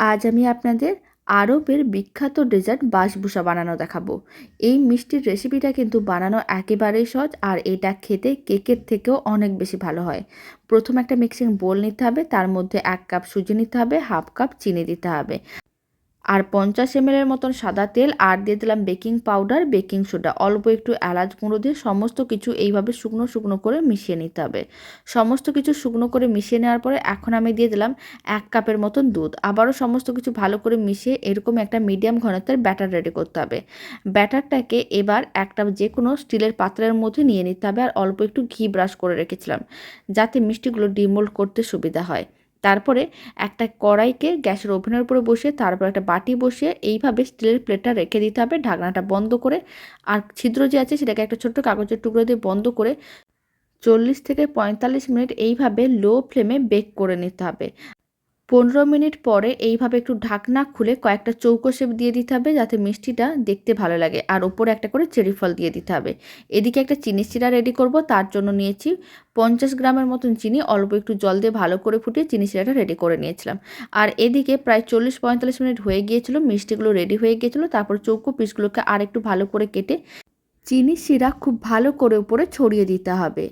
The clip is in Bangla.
আজ আমি আপনাদের আরবের বিখ্যাত ডেজার্ট বাসবুসা বানানো দেখাবো। এই মিষ্টির রেসিপিটা কিন্তু বানানো একেবারেই সহজ, আর এটা খেতে কেকের থেকেও অনেক বেশি ভালো হয়। প্রথম একটা মিক্সিং বোল নিতে হবে, তার মধ্যে 1 কাপ সুজি নিতে হবে, হাফ কাপ চিনি দিতে হবে, আর 50 ml মতন সাদা তেল, আর দিয়ে দিলাম বেকিং পাউডার, বেকিং সোডা, অল্প একটু এলাচ গুঁড়ো দিয়ে সমস্ত কিছু এইভাবে শুকনো শুকনো করে মিশিয়ে নিতে হবে। সমস্ত কিছু শুকনো করে মিশিয়ে নেওয়ার পরে এখন আমি দিয়ে দিলাম 1 কাপের মতন দুধ। আবারও সমস্ত কিছু ভালো করে মিশিয়ে এরকম একটা মিডিয়াম ঘনত্বের ব্যাটার রেডি করতে হবে। ব্যাটারটাকে এবার একটা যে কোনো স্টিলের পাত্রের মধ্যে নিয়ে নিতে হবে, আর অল্প একটু ঘি ব্রাশ করে রেখেছিলাম যাতে মিষ্টিগুলো ডিমোল্ড করতে সুবিধা হয়। তারপরে একটা কড়াইকে গ্যাসের ওভেনের উপরে বসিয়ে তারপর একটা বাটি বসিয়ে এইভাবে স্টিলের প্লেটটা রেখে দিতে হবে ঢাকনাটা বন্ধ করে। আর ছিদ্র যে আছে সেটাকে একটা ছোট্ট কাগজের টুকরো দিয়ে বন্ধ করে 40 থেকে 45 মিনিট এইভাবে লো ফ্লেমে বেক করে নিতে হবে। 15 মিনিট পরে এইভাবে একটু ঢাকনা খুলে কয়েকটা চৌকো শেপ দিয়ে দিতে হবে যাতে মিষ্টিটা দেখতে ভালো লাগে, আর ওপরে একটা করে চেরি ফল দিয়ে দিতে হবে। এদিকে একটা চিনি শিরা রেডি করব, তার জন্য নিয়েছি 50 গ্রামের মতন চিনি, অল্প একটু জল দিয়ে ভালো করে ফুটিয়ে চিনি শিরাটা রেডি করে নিয়েছিলাম। আর এদিকে প্রায় 40-45 মিনিট হয়ে গিয়েছিল, মিষ্টিগুলো রেডি হয়ে গিয়েছিল। তারপর চৌকো পিসগুলোকে আর একটু ভালো করে কেটে চিনি শিরা খুব ভালো করে উপরে ছড়িয়ে দিতে হবে।